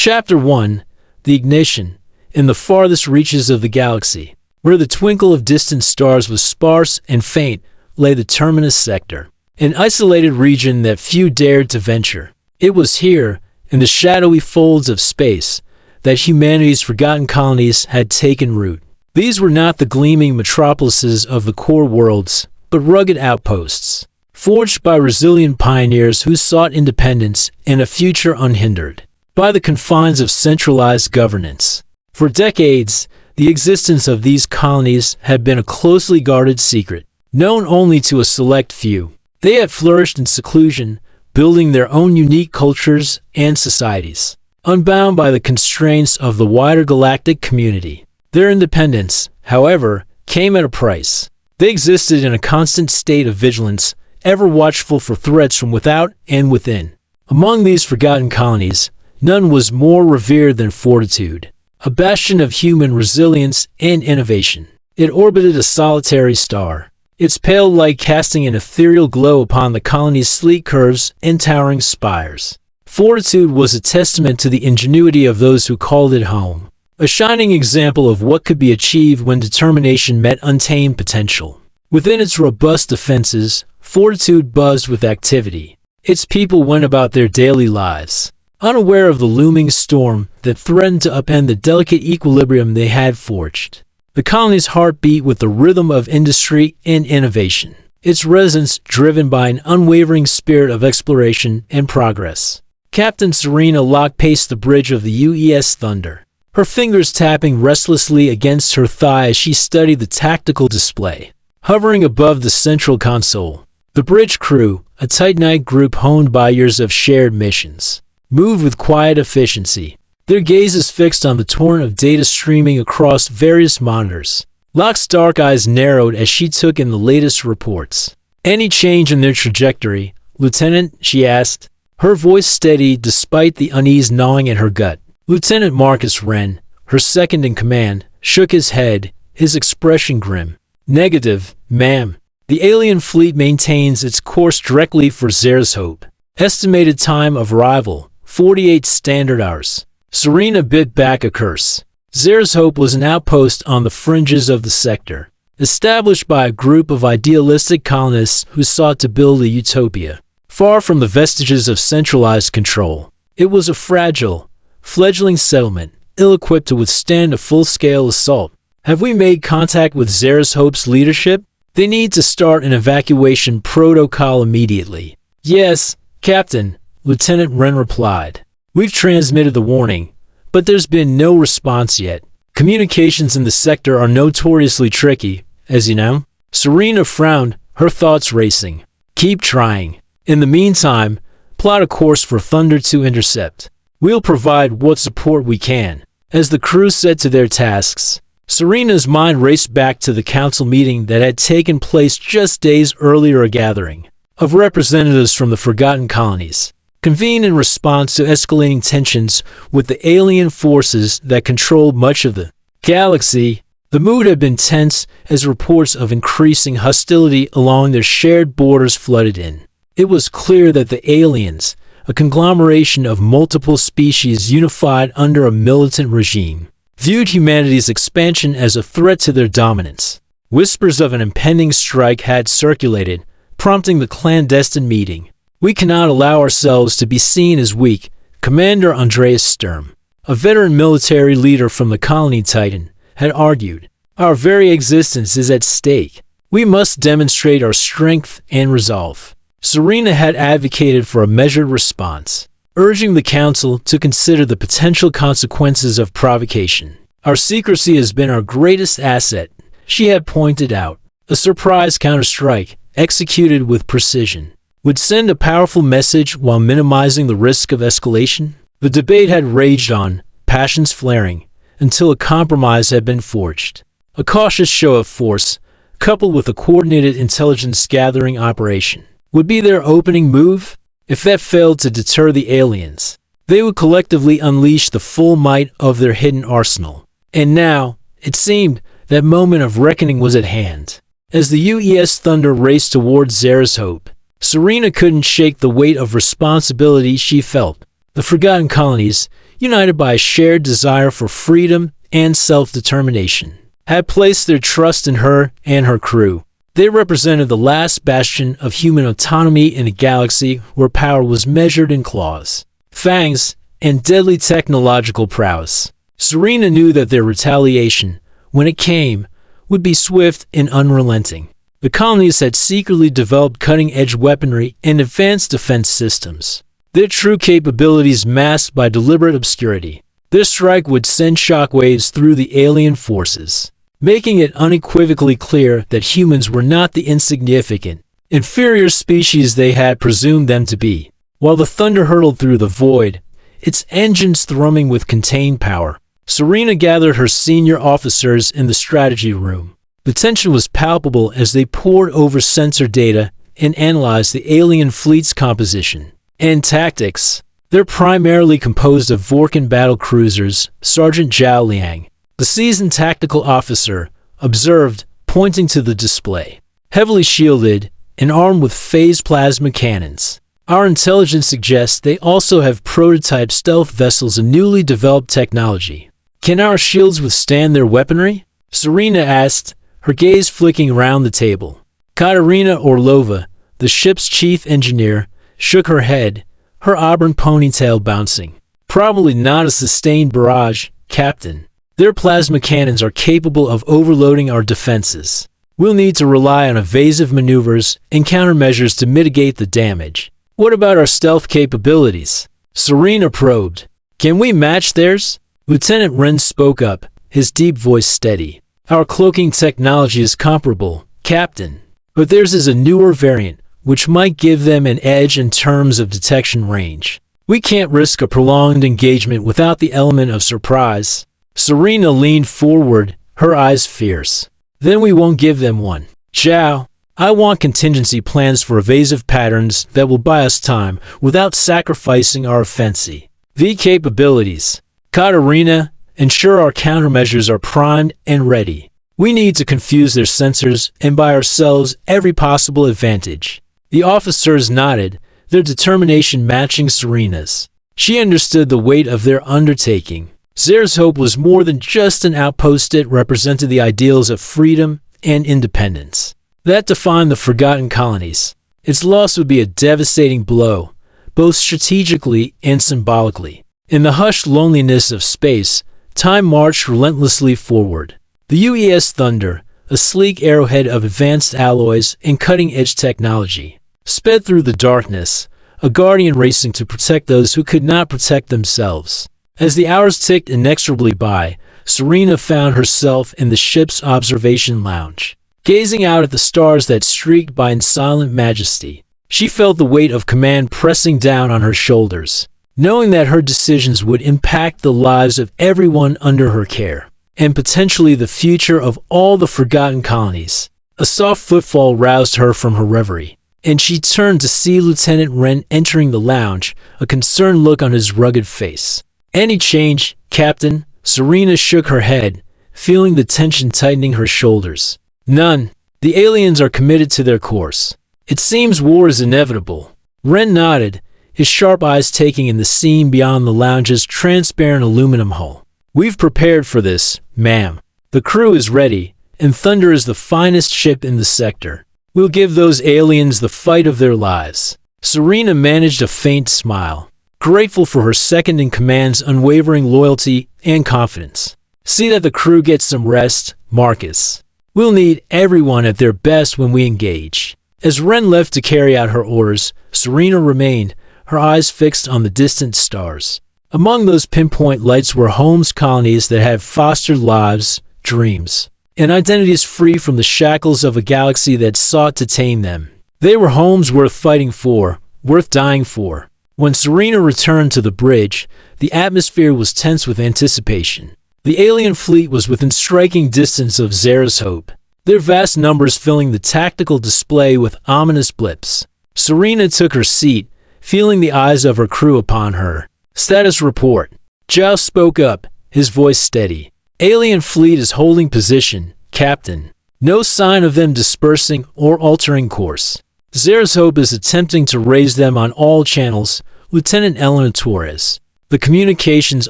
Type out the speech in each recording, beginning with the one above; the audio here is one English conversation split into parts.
Chapter 1: The Ignition. In the farthest reaches of the galaxy, where the twinkle of distant stars was sparse and faint, lay the Terminus sector, an isolated region that few dared to venture. It was here, in the shadowy folds of space, that humanity's forgotten colonies had taken root. These were not the gleaming metropolises of the core worlds, but rugged outposts, forged by resilient pioneers who sought independence and a future unhindered by the confines of centralized governance. For decades, the existence of these colonies had been a closely guarded secret, known only to a select few. They had flourished in seclusion, building their own unique cultures and societies, unbound by the constraints of the wider galactic community. Their independence, however, came at a price. They existed in a constant state of vigilance, ever watchful for threats from without and within. Among these forgotten colonies, none was more revered than Fortitude, a bastion of human resilience and innovation. It orbited a solitary star, its pale light casting an ethereal glow upon the colony's sleek curves and towering spires. Fortitude was a testament to the ingenuity of those who called it home, a shining example of what could be achieved when determination met untamed potential. Within its robust defenses, Fortitude buzzed with activity. Its people went about their daily lives, unaware of the looming storm that threatened to upend the delicate equilibrium they had forged. The colony's heart beat with the rhythm of industry and innovation, its residents driven by an unwavering spirit of exploration and progress. Captain Serena Locke paced the bridge of the UES Thunder, her fingers tapping restlessly against her thigh as she studied the tactical display. Hovering above the central console, the bridge crew, a tight-knit group honed by years of shared missions, moved with quiet efficiency, their gazes fixed on the torrent of data streaming across various monitors. Locke's dark eyes narrowed as she took in the latest reports. "Any change in their trajectory, Lieutenant?" she asked, her voice steady despite the unease gnawing at her gut. Lieutenant Marcus Wren, her second in command, shook his head, his expression grim. "Negative, ma'am. The alien fleet maintains its course directly for Zara's Hope. Estimated time of arrival, 48 standard hours." Serena bit back a curse. Zara's Hope was an outpost on the fringes of the sector, established by a group of idealistic colonists who sought to build a utopia, far from the vestiges of centralized control. It was a fragile, fledgling settlement, ill-equipped to withstand a full-scale assault. "Have we made contact with Zara's Hope's leadership? They need to start an evacuation protocol immediately." "Yes, Captain," Lieutenant Wren replied. "We've transmitted the warning, but there's been no response yet. Communications in the sector are notoriously tricky, as you know." Serena frowned, her thoughts racing. "Keep trying. In the meantime, plot a course for Thunder to intercept. We'll provide what support we can." As the crew set to their tasks, Serena's mind raced back to the council meeting that had taken place just days earlier, a gathering of representatives from the forgotten colonies, convened in response to escalating tensions with the alien forces that controlled much of the galaxy. The mood had been tense as reports of increasing hostility along their shared borders flooded in. It was clear that the aliens, a conglomeration of multiple species unified under a militant regime, viewed humanity's expansion as a threat to their dominance. Whispers of an impending strike had circulated, prompting the clandestine meeting. "We cannot allow ourselves to be seen as weak," Commander Andreas Sturm, a veteran military leader from the colony Titan, had argued. "Our very existence is at stake. We must demonstrate our strength and resolve." Serena had advocated for a measured response, urging the council to consider the potential consequences of provocation. "Our secrecy has been our greatest asset," she had pointed out. "A surprise counterstrike, executed with precision, would send a powerful message while minimizing the risk of escalation." The debate had raged on, passions flaring, until a compromise had been forged. A cautious show of force, coupled with a coordinated intelligence-gathering operation, would be their opening move. If that failed to deter the aliens, they would collectively unleash the full might of their hidden arsenal. And now, it seemed, that moment of reckoning was at hand. As the UES Thunder raced towards Zara's Hope, Serena couldn't shake the weight of responsibility she felt. The forgotten colonies, united by a shared desire for freedom and self-determination, had placed their trust in her and her crew. They represented the last bastion of human autonomy in a galaxy where power was measured in claws, fangs, and deadly technological prowess. Serena knew that their retaliation, when it came, would be swift and unrelenting. The colonies had secretly developed cutting-edge weaponry and advanced defense systems, their true capabilities masked by deliberate obscurity. Their strike would send shockwaves through the alien forces, making it unequivocally clear that humans were not the insignificant, inferior species they had presumed them to be. While the Thunder hurtled through the void, its engines thrumming with contained power, Serena gathered her senior officers in the strategy room. The tension was palpable as they pored over sensor data and analyzed the alien fleet's composition and tactics. They're primarily composed of Vorkan battle cruisers, Sergeant Zhao Liang, the seasoned tactical officer, observed, pointing to the display. Heavily shielded and armed with phased plasma cannons. Our intelligence suggests they also have prototype stealth vessels and newly developed technology. Can our shields withstand their weaponry? Serena asked, her gaze flicking around the table. Katerina Orlova, the ship's chief engineer, shook her head, her auburn ponytail bouncing. Probably not a sustained barrage, Captain. Their plasma cannons are capable of overloading our defenses. We'll need to rely on evasive maneuvers and countermeasures to mitigate the damage. What about our stealth capabilities? Serena probed. Can we match theirs? Lieutenant Wren spoke up, his deep voice steady. Our cloaking technology is comparable, Captain, but theirs is a newer variant, which might give them an edge in terms of detection range. We can't risk a prolonged engagement without the element of surprise. Serena leaned forward, her eyes fierce. Then we won't give them one. Zhao, I want contingency plans for evasive patterns that will buy us time without sacrificing our offensive capabilities. Katerina, ensure our countermeasures are primed and ready. We need to confuse their sensors and buy ourselves every possible advantage. The officers nodded, their determination matching Serena's. She understood the weight of their undertaking. Zare's hope was more than just an outpost. It represented the ideals of freedom and independence that defined the Forgotten Colonies. Its loss would be a devastating blow, both strategically and symbolically. In the hushed loneliness of space, time marched relentlessly forward. The UES Thunder, a sleek arrowhead of advanced alloys and cutting-edge technology, sped through the darkness, a guardian racing to protect those who could not protect themselves. As the hours ticked inexorably by, Serena found herself in the ship's observation lounge, gazing out at the stars that streaked by in silent majesty. She felt the weight of command pressing down on her shoulders, knowing that her decisions would impact the lives of everyone under her care, and potentially the future of all the Forgotten Colonies. A soft footfall roused her from her reverie, and she turned to see Lieutenant Wren entering the lounge, a concerned look on his rugged face. Any change, Captain? Serena shook her head, feeling the tension tightening her shoulders. None. The aliens are committed to their course. It seems war is inevitable. Wren nodded, his sharp eyes taking in the scene beyond the lounge's transparent aluminum hull. We've prepared for this, ma'am. The crew is ready, and Thunder is the finest ship in the sector. We'll give those aliens the fight of their lives. Serena managed a faint smile, grateful for her second-in-command's unwavering loyalty and confidence. See that the crew gets some rest, Marcus. We'll need everyone at their best when we engage. As Wren left to carry out her orders, Serena remained, her eyes fixed on the distant stars. Among those pinpoint lights were homes colonies that had fostered lives, dreams, and identities free from the shackles of a galaxy that sought to tame them. They were homes worth fighting for, worth dying for. When Serena returned to the bridge, the atmosphere was tense with anticipation. The alien fleet was within striking distance of Zare's Hope, their vast numbers filling the tactical display with ominous blips. Serena took her seat, feeling the eyes of her crew upon her. Status report. Zhao spoke up, his voice steady. Alien fleet is holding position, Captain. No sign of them dispersing or altering course. Zare's Hope is attempting to raise them on all channels, Lieutenant Elena Torres. The The communications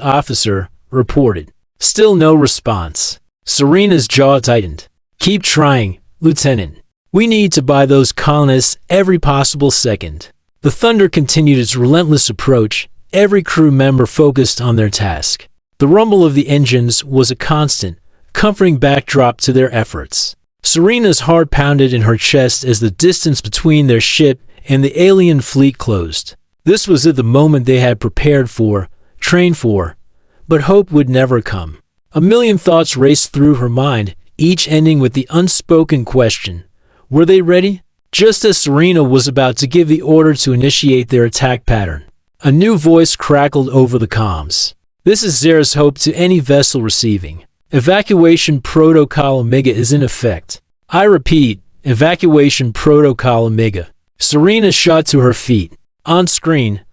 officer reported. Still no response. Serena's jaw tightened. Keep trying, Lieutenant. We need to buy those colonists every possible second. The Thunder continued its relentless approach, every crew member focused on their task. The rumble of the engines was a constant, comforting backdrop to their efforts. Serena's heart pounded in her chest as the distance between their ship and the alien fleet closed. This was the moment they had prepared for, trained for, but hope would never come. A million thoughts raced through her mind, each ending with the unspoken question, were they ready? Just as Serena was about to give the order to initiate their attack pattern, a new voice crackled over the comms. This is Zara's hope to any vessel receiving. Evacuation Protocol Omega is in effect. I repeat, Evacuation Protocol Omega. Serena shot to her feet. On screen,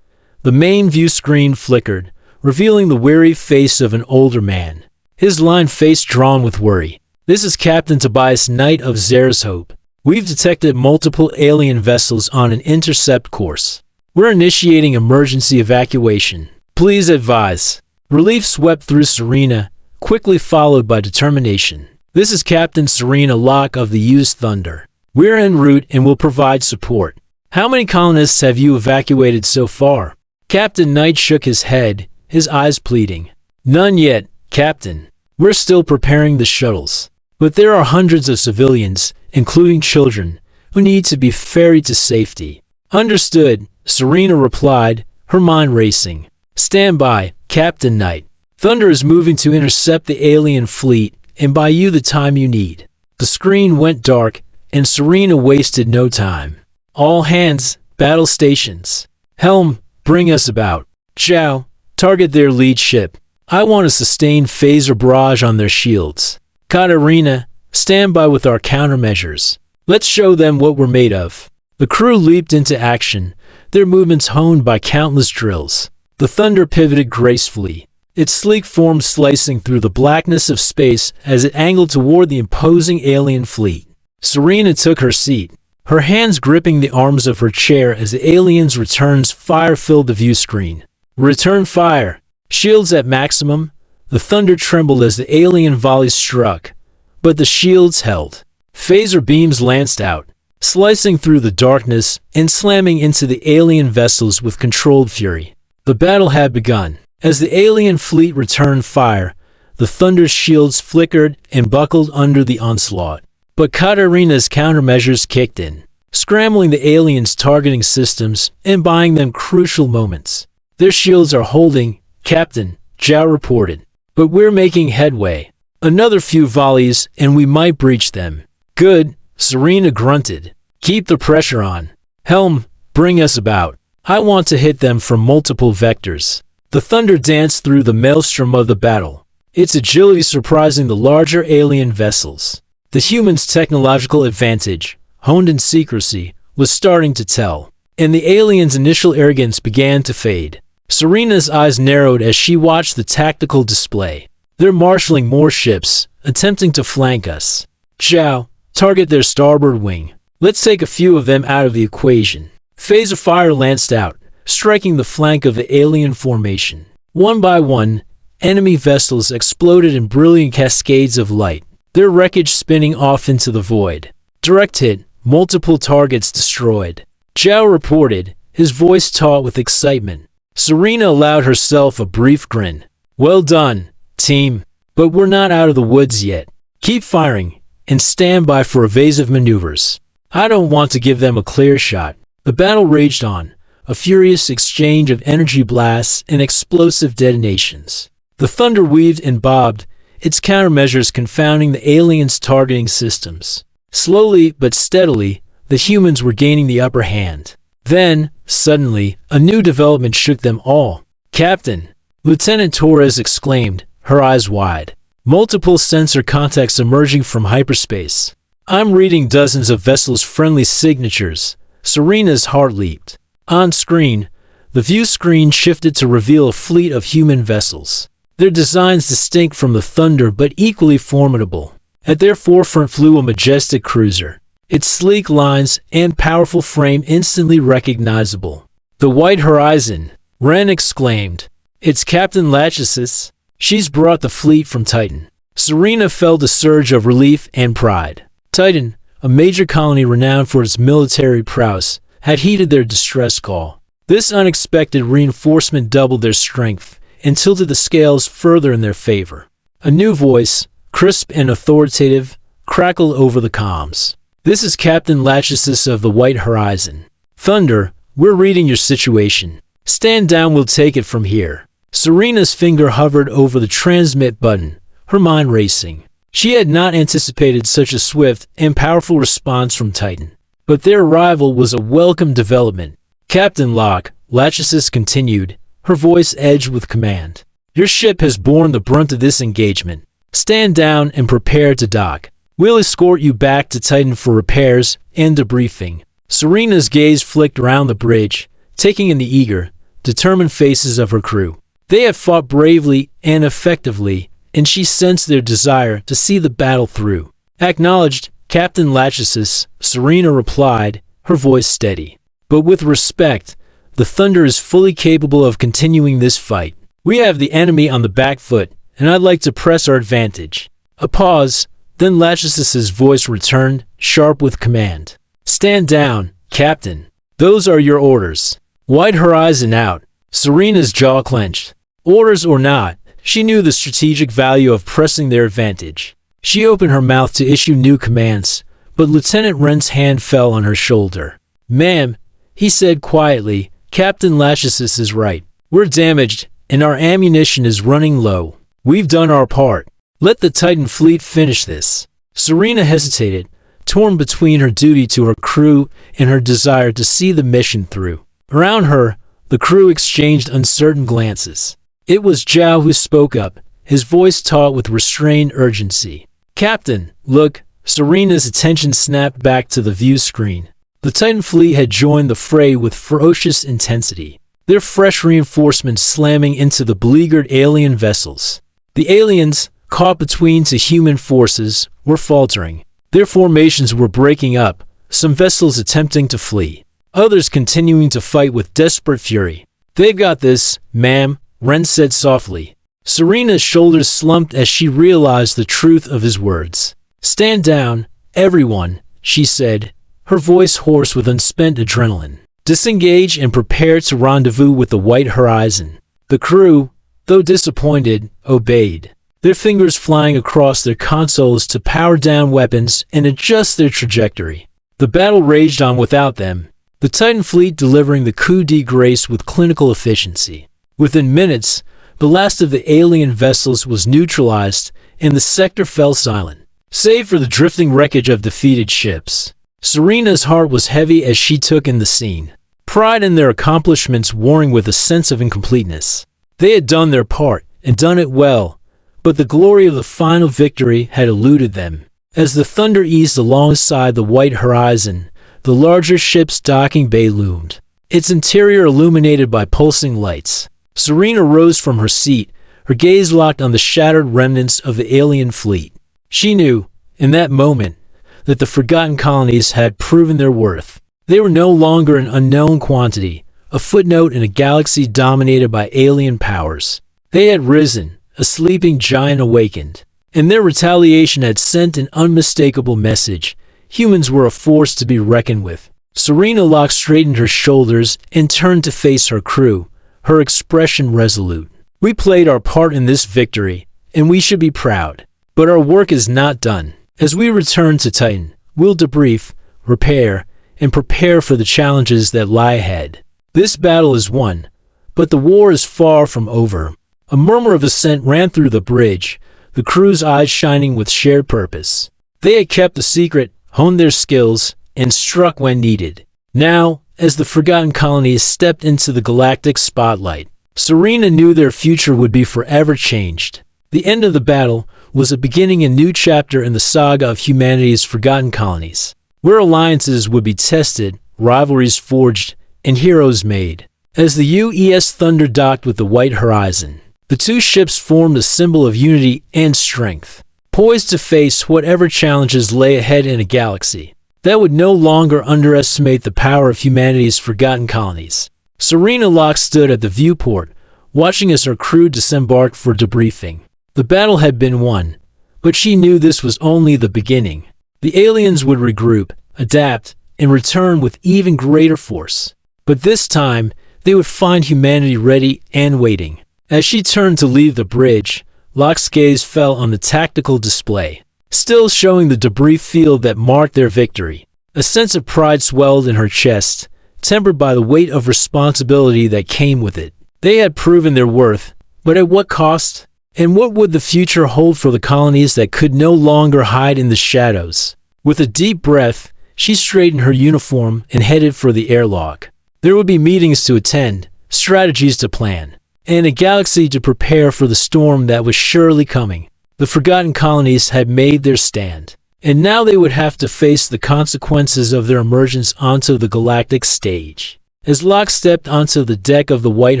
the main view screen flickered, revealing the weary face of an older man. His lined face drawn with worry. This is Captain Tobias, Knight of Zara's Hope. We've detected multiple alien vessels on an intercept course. We're initiating emergency evacuation. Please advise. Relief swept through Serena, quickly followed by determination. This is Captain Serena Locke of the UES Thunder. We're en route and will provide support. How many colonists have you evacuated so far? Captain Knight shook his head, his eyes pleading. None yet, Captain. We're still preparing the shuttles. But there are hundreds of civilians, including children, who need to be ferried to safety. Understood, Serena replied, her mind racing. Stand by, Captain Knight. Thunder is moving to intercept the alien fleet and buy you the time you need. The screen went dark, and Serena wasted no time. All hands, battle stations. Helm, bring us about. Zhao, target their lead ship. I want a sustained phaser barrage on their shields. Katarina, stand by with our countermeasures. Let's show them what we're made of. The crew leaped into action, their movements honed by countless drills. The Thunder pivoted gracefully, its sleek form slicing through the blackness of space as it angled toward the imposing alien fleet. Serena took her seat, her hands gripping the arms of her chair as the aliens' returns fire filled the view screen. Return fire. Shields at maximum. The Thunder trembled as the alien volleys struck, but the shields held. Phaser beams lanced out, slicing through the darkness and slamming into the alien vessels with controlled fury. The battle had begun. As the alien fleet returned fire, the Thunder's shields flickered and buckled under the onslaught. But Katarina's countermeasures kicked in, scrambling the aliens' targeting systems and buying them crucial moments. Their shields are holding, Captain, Zhao reported. But we're making headway. Another few volleys and we might breach them. Good, Serena grunted. Keep the pressure on. Helm, bring us about. I want to hit them from multiple vectors. The Thunder danced through the maelstrom of the battle, its agility surprising the larger alien vessels. The humans' technological advantage, honed in secrecy, was starting to tell, and the aliens' initial arrogance began to fade. Serena's eyes narrowed as she watched the tactical display. They're marshaling more ships, attempting to flank us. Zhao, target their starboard wing. Let's take a few of them out of the equation. Phaser fire lanced out, striking the flank of the alien formation. One by one, enemy vessels exploded in brilliant cascades of light, their wreckage spinning off into the void. Direct hit, multiple targets destroyed. Zhao reported, his voice taut with excitement. Serena allowed herself a brief grin. Well done, team. But we're not out of the woods yet. Keep firing, and stand by for evasive maneuvers. I don't want to give them a clear shot. The battle raged on, a furious exchange of energy blasts and explosive detonations. The Thunder weaved and bobbed, its countermeasures confounding the aliens' targeting systems. Slowly but steadily, the humans were gaining the upper hand. Then, suddenly, a new development shook them all. Captain, Lieutenant Torres exclaimed, her eyes wide. Multiple sensor contacts emerging from hyperspace. I'm reading dozens of vessels' friendly signatures. Serena's heart leaped. On screen, the view screen shifted to reveal a fleet of human vessels. Their designs distinct from the Thunder but equally formidable. At their forefront flew a majestic cruiser, its sleek lines and powerful frame instantly recognizable. The White Horizon, Ren exclaimed. It's Captain Lachesis. She's brought the fleet from Titan. Serena felt a surge of relief and pride. Titan, a major colony renowned for its military prowess, had heeded their distress call. This unexpected reinforcement doubled their strength and tilted the scales further in their favor. A new voice, crisp and authoritative, crackled over the comms. This is Captain Lachesis of the White Horizon. Thunder, we're reading your situation. Stand down, we'll take it from here. Serena's finger hovered over the transmit button, her mind racing. She had not anticipated such a swift and powerful response from Titan. But their arrival was a welcome development. Captain Locke, Lachesis continued, her voice edged with command. Your ship has borne the brunt of this engagement. Stand down and prepare to dock. We'll escort you back to Titan for repairs and debriefing. Serena's gaze flicked around the bridge, taking in the eager, determined faces of her crew. They had fought bravely and effectively, and she sensed their desire to see the battle through. Acknowledged, Captain Lachesis, Serena replied, her voice steady. But with respect, the Thunder is fully capable of continuing this fight. We have the enemy on the back foot, and I'd like to press our advantage. A pause, then Lachesis' voice returned, sharp with command. Stand down, Captain. Those are your orders. White Horizon out. Serena's jaw clenched. Orders or not, she knew the strategic value of pressing their advantage. She opened her mouth to issue new commands, but Lieutenant Wren's hand fell on her shoulder. Ma'am, he said quietly, Captain Lachesis is right. We're damaged, and our ammunition is running low. We've done our part. Let the Titan fleet finish this. Serena hesitated, torn between her duty to her crew and her desire to see the mission through. Around her, the crew exchanged uncertain glances. It was Zhao who spoke up, his voice taut with restrained urgency. Captain, look. Serena's attention snapped back to the view screen. The Titan fleet had joined the fray with ferocious intensity, their fresh reinforcements slamming into the beleaguered alien vessels. The aliens, caught between two human forces, were faltering. Their formations were breaking up, some vessels attempting to flee, others continuing to fight with desperate fury. They've got this, ma'am, Wren said softly. Serena's shoulders slumped as she realized the truth of his words. Stand down, everyone, she said, her voice hoarse with unspent adrenaline. Disengage and prepare to rendezvous with the White Horizon. The crew, though disappointed, obeyed, their fingers flying across their consoles to power down weapons and adjust their trajectory. The battle raged on without them, the Titan fleet delivering the coup de grace with clinical efficiency. Within minutes, the last of the alien vessels was neutralized, and the sector fell silent, save for the drifting wreckage of defeated ships. Serena's heart was heavy as she took in the scene, pride in their accomplishments warring with a sense of incompleteness. They had done their part, and done it well, but the glory of the final victory had eluded them. As the Thunder eased alongside the White Horizon, the larger ship's docking bay loomed, its interior illuminated by pulsing lights. Serena rose from her seat, her gaze locked on the shattered remnants of the alien fleet. She knew, in that moment, that the Forgotten Colonies had proven their worth. They were no longer an unknown quantity, a footnote in a galaxy dominated by alien powers. They had risen, a sleeping giant awakened, and their retaliation had sent an unmistakable message. Humans were a force to be reckoned with. Serena Locke straightened her shoulders and turned to face her crew, her expression resolute. We played our part in this victory, and we should be proud. But our work is not done. As we return to Titan, we'll debrief, repair, and prepare for the challenges that lie ahead. This battle is won, but the war is far from over. A murmur of assent ran through the bridge, the crew's eyes shining with shared purpose. They had kept the secret, honed their skills, and struck when needed. Now, as the Forgotten Colonies stepped into the galactic spotlight, Serena knew their future would be forever changed. The end of the battle was beginning a new chapter in the saga of humanity's Forgotten Colonies, where alliances would be tested, rivalries forged, and heroes made. As the UES Thunder docked with the White Horizon, the two ships formed a symbol of unity and strength, poised to face whatever challenges lay ahead in a galaxy that would no longer underestimate the power of humanity's Forgotten Colonies. Serena Locke stood at the viewport, watching as her crew disembarked for debriefing. The battle had been won, but she knew this was only the beginning. The aliens would regroup, adapt, and return with even greater force. But this time, they would find humanity ready and waiting. As she turned to leave the bridge, Locke's gaze fell on the tactical display, still showing the debris field that marked their victory. A sense of pride swelled in her chest, tempered by the weight of responsibility that came with it. They had proven their worth, but at what cost? And what would the future hold for the colonies that could no longer hide in the shadows? With a deep breath, she straightened her uniform and headed for the airlock. There would be meetings to attend, strategies to plan, and a galaxy to prepare for the storm that was surely coming. The forgotten colonies had made their stand, and now they would have to face the consequences of their emergence onto the galactic stage. As Locke stepped onto the deck of the White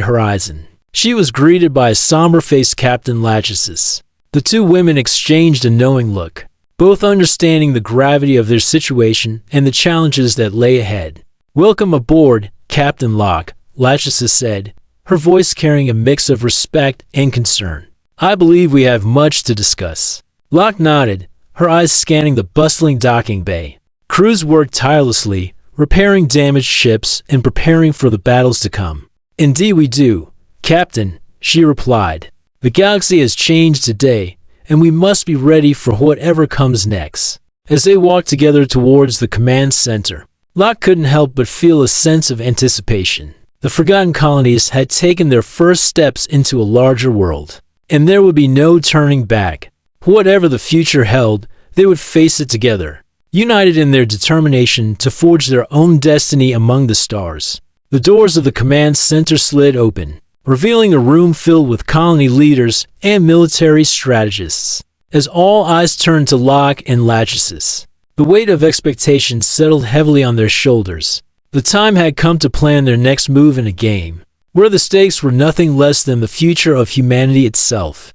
Horizon, she was greeted by a somber-faced Captain Lachesis. The two women exchanged a knowing look, both understanding the gravity of their situation and the challenges that lay ahead. "Welcome aboard, Captain Locke," Lachesis said, her voice carrying a mix of respect and concern. "I believe we have much to discuss." Locke nodded, her eyes scanning the bustling docking bay. Crews worked tirelessly, repairing damaged ships and preparing for the battles to come. "Indeed we do, Captain," she replied. "The galaxy has changed today, and we must be ready for whatever comes next." As they walked together towards the command center, Locke couldn't help but feel a sense of anticipation. The forgotten colonies had taken their first steps into a larger world, and there would be no turning back. Whatever the future held, they would face it together, united in their determination to forge their own destiny among the stars. The doors of the command center slid open, revealing a room filled with colony leaders and military strategists. As all eyes turned to Locke and Lachesis, the weight of expectation settled heavily on their shoulders. The time had come to plan their next move in a game, where the stakes were nothing less than the future of humanity itself.